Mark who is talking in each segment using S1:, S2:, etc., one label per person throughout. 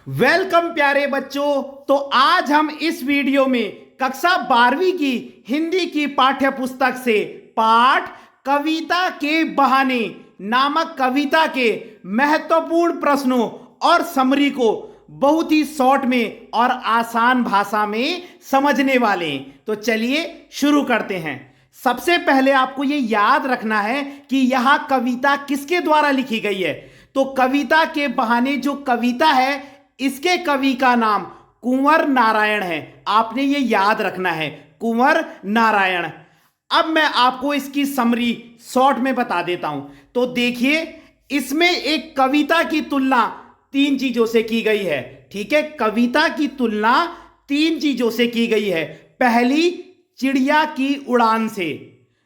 S1: Welcome प्यारे बच्चों। तो आज हम इस वीडियो में कक्षा 12वीं की हिंदी की पाठ्य पुस्तक से पाठ कविता के बहाने नामक कविता के महत्वपूर्ण प्रश्नों और समरी को बहुत ही शॉर्ट में और आसान भाषा में समझने वाले हैं। तो चलिए शुरू करते हैं। सबसे पहले आपको यह याद रखना है कि यह कविता किसके द्वारा लिखी गई है। तो कविता के बहाने जो कविता है इसके कवि का नाम कुंवर नारायण है। आपने ये याद रखना है, कुंवर नारायण। अब मैं आपको इसकी समरी शॉर्ट में बता देता हूं। तो देखिए, इसमें एक कविता की तुलना तीन चीजों से की गई है। ठीक है, कविता की तुलना तीन चीजों से की गई है। पहली, चिड़िया की उड़ान से,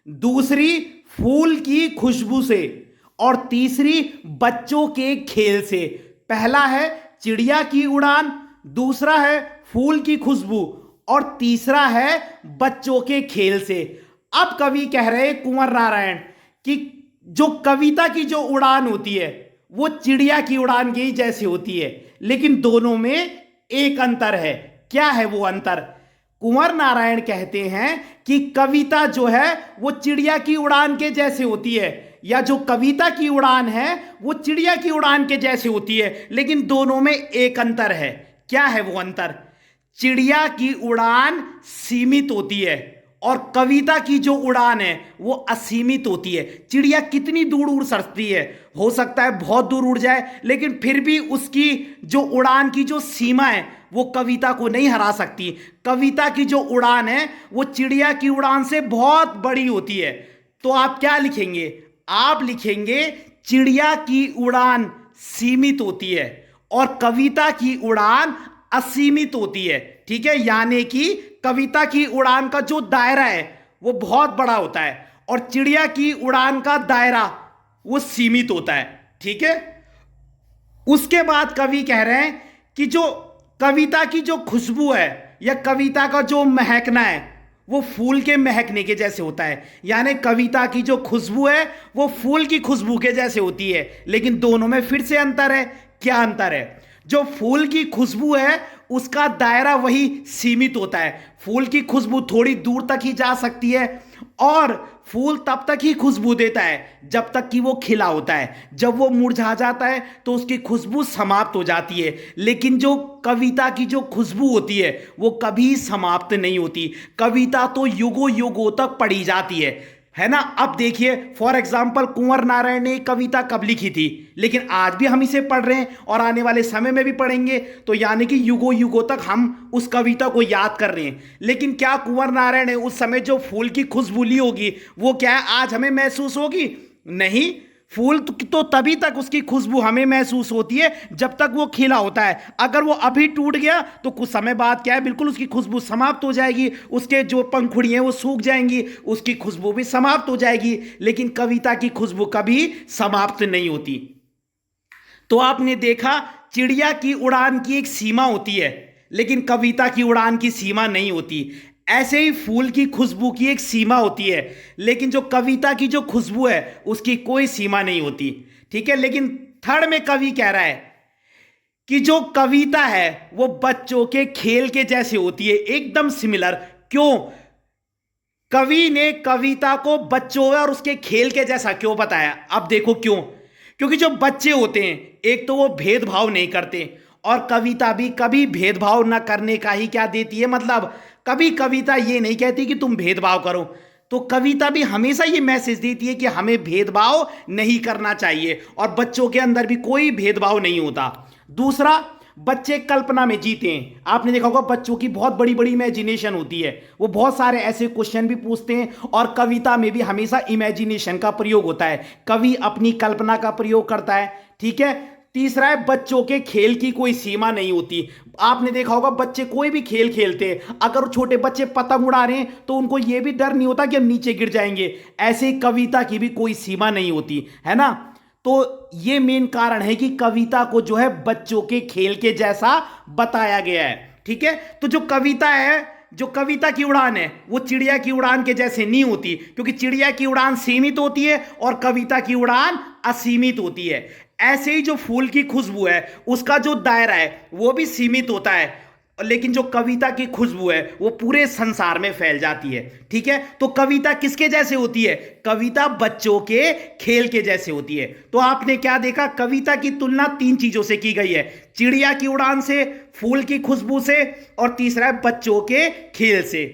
S1: दूसरी फूल की खुशबू से, और तीसरी बच्चों के खेल से। पहला है चिड़िया की उड़ान, दूसरा है फूल की खुशबू, और तीसरा है बच्चों के खेल से। अब कवि कह रहे कुंवर नारायण कि जो कविता की जो उड़ान होती है वो चिड़िया की उड़ान की जैसी होती है, लेकिन दोनों में एक अंतर है। क्या है वो अंतर? कुंवर नारायण कहते हैं कि कविता जो है वो चिड़िया की उड़ान के जैसे होती है, या जो कविता की उड़ान है वो चिड़िया की उड़ान के जैसे होती है, लेकिन दोनों में एक अंतर है। क्या है वो अंतर? चिड़िया की उड़ान सीमित होती है और कविता की जो उड़ान है वो असीमित होती है। चिड़िया कितनी दूर उड़ सकती है, हो सकता है बहुत दूर उड़ जाए, लेकिन फिर भी उसकी जो उड़ान की जो सीमा है वो कविता को नहीं हरा सकती। कविता की जो उड़ान है वो चिड़िया की उड़ान से बहुत बड़ी होती है। तो आप क्या लिखेंगे? आप लिखेंगे चिड़िया की उड़ान सीमित होती है और कविता की उड़ान असीमित होती है। ठीक है, यानी कि कविता की उड़ान का जो दायरा है वो बहुत बड़ा होता है और चिड़िया की उड़ान का दायरा वो सीमित होता है। ठीक है, उसके बाद कवि कह रहे हैं कि जो कविता की जो खुशबू है या कविता का जो महकना है वो फूल के महकने के जैसे होता है। यानी कविता की जो खुशबू है वो फूल की खुशबू के जैसे होती है, लेकिन दोनों में फिर से अंतर है। क्या अंतर है? जो फूल की खुशबू है उसका दायरा वही सीमित होता है। फूल की खुशबू थोड़ी दूर तक ही जा सकती है और फूल तब तक ही खुशबू देता है जब तक कि वो खिला होता है। जब वो मुरझा जाता है तो उसकी खुशबू समाप्त हो जाती है, लेकिन जो कविता की जो खुशबू होती है वो कभी समाप्त नहीं होती। कविता तो युगों युगों तक पढ़ी जाती है ना। अब देखिए, फॉर एग्जाम्पल कुंवर नारायण ने कविता कब लिखी थी, लेकिन आज भी हम इसे पढ़ रहे हैं और आने वाले समय में भी पढ़ेंगे। तो यानी कि युगों युगों तक हम उस कविता को याद कर रहे हैं। लेकिन क्या कुंवर नारायण ने उस समय जो फूल की खुशबू ली होगी वो क्या है आज हमें महसूस होगी? नहीं। फूल तो तभी तक उसकी खुशबू हमें महसूस होती है जब तक वो खिला होता है। अगर वो अभी टूट गया तो कुछ समय बाद क्या है, बिल्कुल उसकी खुशबू समाप्त हो जाएगी। उसके जो पंखुड़ी हैं वो सूख जाएंगी, उसकी खुशबू भी समाप्त हो जाएगी। लेकिन कविता की खुशबू कभी समाप्त नहीं होती। तो आपने देखा, चिड़िया की उड़ान की एक सीमा होती है, लेकिन कविता की उड़ान की सीमा नहीं होती। ऐसे ही फूल की खुशबू की एक सीमा होती है, लेकिन जो कविता की जो खुशबू है उसकी कोई सीमा नहीं होती। ठीक है, लेकिन थर्ड में कवि कह रहा है कि जो कविता है वो बच्चों के खेल के जैसे होती है, एकदम सिमिलर। क्यों? कवि ने कविता को बच्चों और उसके खेल के जैसा क्यों बताया? अब देखो क्यों। क्योंकि जो बच्चे होते हैं एक तो वो भेदभाव नहीं करते, और कविता भी कभी भेदभाव न करने का ही क्या देती है, मतलब कभी कविता ये नहीं कहती कि तुम भेदभाव करो। तो कविता भी हमेशा ये मैसेज देती है कि हमें भेदभाव नहीं करना चाहिए, और बच्चों के अंदर भी कोई भेदभाव नहीं होता। दूसरा, बच्चे कल्पना में जीते हैं। आपने देखा होगा बच्चों की बहुत बड़ी बड़ी इमेजिनेशन होती है, वो बहुत सारे ऐसे क्वेश्चन भी पूछते हैं, और कविता में भी हमेशा इमेजिनेशन का प्रयोग होता है। कवि अपनी कल्पना का प्रयोग करता है। ठीक है। तीसरा है, बच्चों के खेल की कोई सीमा नहीं होती। आपने देखा होगा बच्चे कोई भी खेल खेलते हैं, अगर छोटे बच्चे पतंग उड़ा रहे हैं तो उनको यह भी डर नहीं होता कि हम नीचे गिर जाएंगे। ऐसे ही कविता की भी कोई सीमा नहीं होती, है ना। तो ये मेन कारण है कि कविता को जो है बच्चों के खेल के जैसा बताया गया है। ठीक है, तो जो कविता है, जो कविता की उड़ान है वो चिड़िया की उड़ान के जैसे नहीं होती, क्योंकि चिड़िया की उड़ान सीमित होती है और कविता की उड़ान असीमित होती है। ऐसे ही जो फूल की खुशबू है उसका जो दायरा है वो भी सीमित होता है, लेकिन जो कविता की खुशबू है वो पूरे संसार में फैल जाती है। ठीक है, तो कविता किसके जैसे होती है? कविता बच्चों के खेल के जैसे होती है। तो आपने क्या देखा, कविता की तुलना 3 चीजों से की गई है, चिड़िया की उड़ान से, फूल की खुशबू से, और तीसरा है बच्चों के खेल से।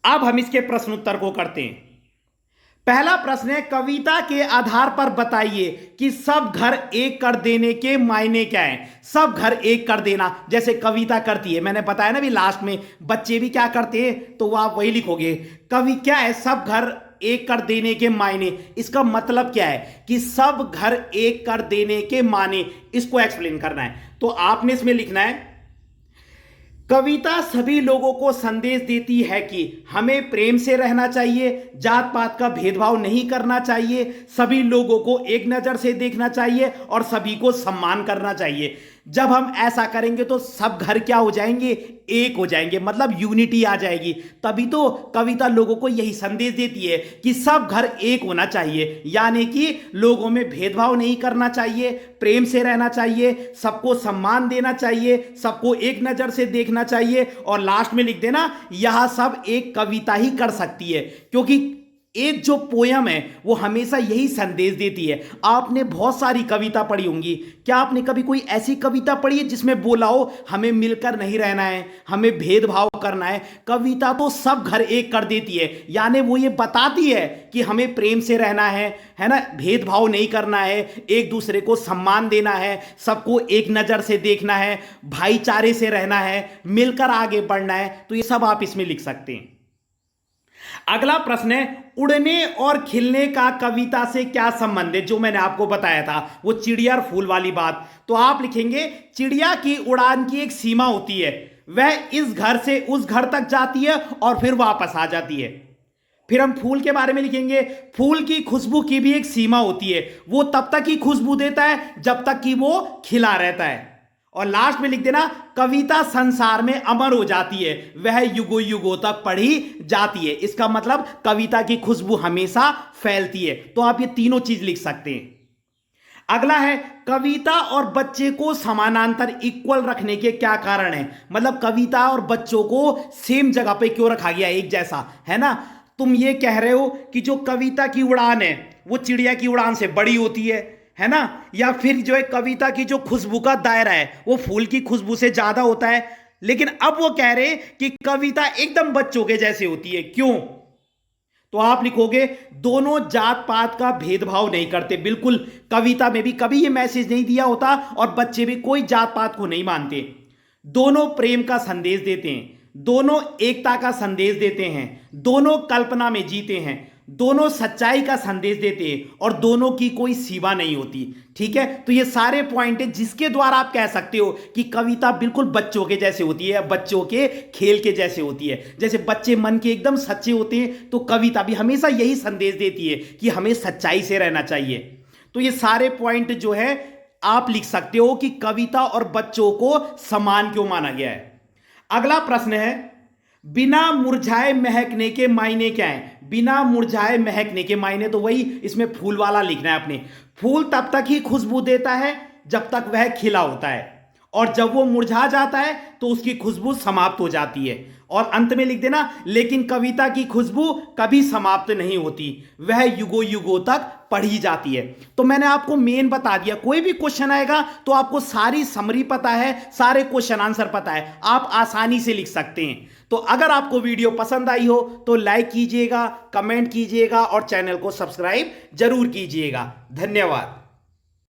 S1: अब हम इसके प्रश्न उत्तर को करते हैं। पहला प्रश्न है, कविता के आधार पर बताइए कि सब घर एक कर देने के मायने क्या है। सब घर एक कर देना जैसे कविता करती है, मैंने बताया ना भी लास्ट में बच्चे भी क्या करते हैं, तो आप वही लिखोगे। कवि क्या है, सब घर एक कर देने के मायने, इसका मतलब क्या है कि सब घर एक कर देने के माने, इसको एक्सप्लेन करना है। तो आपने इसमें लिखना है, कविता सभी लोगों को संदेश देती है कि हमें प्रेम से रहना चाहिए, जात पात का भेदभाव नहीं करना चाहिए, सभी लोगों को एक नज़र से देखना चाहिए और सभी को सम्मान करना चाहिए। जब हम ऐसा करेंगे तो सब घर क्या हो जाएंगे, एक हो जाएंगे, मतलब यूनिटी आ जाएगी। तभी तो कविता लोगों को यही संदेश देती है कि सब घर एक होना चाहिए, यानी कि लोगों में भेदभाव नहीं करना चाहिए, प्रेम से रहना चाहिए, सबको सम्मान देना चाहिए, सबको एक नज़र से देखना चाहिए। और लास्ट में लिख देना, यह सब एक कविता ही कर सकती है, क्योंकि एक जो पोयम है वो हमेशा यही संदेश देती है। आपने बहुत सारी कविता पढ़ी होंगी, क्या आपने कभी कोई ऐसी कविता पढ़ी है जिसमें बोला हो हमें मिलकर नहीं रहना है, हमें भेदभाव करना है? कविता तो सब घर एक कर देती है, यानी वो ये बताती है कि हमें प्रेम से रहना है ना, भेदभाव नहीं करना है, एक दूसरे को सम्मान देना है, सबको एक नज़र से देखना है, भाईचारे से रहना है, मिलकर आगे बढ़ना है। तो ये सब आप इसमें लिख सकते हैं। अगला प्रश्न है, उड़ने और खिलने का कविता से क्या संबंध है? जो मैंने आपको बताया था वो चिड़िया और फूल वाली बात। तो आप लिखेंगे, चिड़िया की उड़ान की एक सीमा होती है, वह इस घर से उस घर तक जाती है और फिर वापस आ जाती है। फिर हम फूल के बारे में लिखेंगे, फूल की खुशबू की भी एक सीमा होती है, वो तब तक ही खुशबू देता है जब तक कि वो खिला रहता है। और लास्ट में लिख देना, कविता संसार में अमर हो जाती है, वह युगों युगों तक पढ़ी जाती है। इसका मतलब कविता की खुशबू हमेशा फैलती है। तो आप ये तीनों चीज लिख सकते हैं। अगला है, कविता और बच्चे को समानांतर इक्वल रखने के क्या कारण है? मतलब कविता और बच्चों को सेम जगह पे क्यों रखा गया, एक जैसा, है ना? तुम ये कह रहे हो कि जो कविता की उड़ान है वो चिड़िया की उड़ान से बड़ी होती है ना, या फिर जो है कविता की जो खुशबू का दायरा है वो फूल की खुशबू से ज्यादा होता है। लेकिन अब वो कह रहे कि कविता एकदम बच्चों के जैसे होती है, क्यों? तो आप लिखोगे, दोनों जात पात का भेदभाव नहीं करते, बिल्कुल। कविता में भी कभी ये मैसेज नहीं दिया होता और बच्चे भी कोई जात पात को नहीं मानते। दोनों प्रेम का संदेश देते हैं, दोनों एकता का संदेश देते हैं, दोनों कल्पना में जीते हैं, दोनों सच्चाई का संदेश देते हैं और दोनों की कोई सीमा नहीं होती। ठीक है, तो ये सारे पॉइंट है जिसके द्वारा आप कह सकते हो कि कविता बिल्कुल बच्चों के जैसे होती है, बच्चों के खेल के जैसे होती है। जैसे बच्चे मन के एकदम सच्चे होते हैं, तो कविता भी हमेशा यही संदेश देती है कि हमें सच्चाई से रहना चाहिए। तो ये सारे पॉइंट जो है आप लिख सकते हो कि कविता और बच्चों को समान क्यों माना गया है। अगला प्रश्न है, बिना मुरझाए महकने के मायने क्या है? बिना मुरझाए महकने के मायने तो वही इसमें फूल वाला लिखना है आपने। फूल तब तक ही खुशबू देता है जब तक वह खिला होता है, और जब वो मुरझा जाता है तो उसकी खुशबू समाप्त हो जाती है। और अंत में लिख देना, लेकिन कविता की खुशबू कभी समाप्त नहीं होती, वह युगों युगों तक पढ़ी जाती है। तो मैंने आपको मेन बता दिया, कोई भी क्वेश्चन आएगा तो आपको सारी समरी पता है, सारे क्वेश्चन आंसर पता है, आप आसानी से लिख सकते हैं। तो अगर आपको वीडियो पसंद आई हो तो लाइक कीजिएगा, कमेंट कीजिएगा और चैनल को सब्सक्राइब जरूर कीजिएगा। धन्यवाद।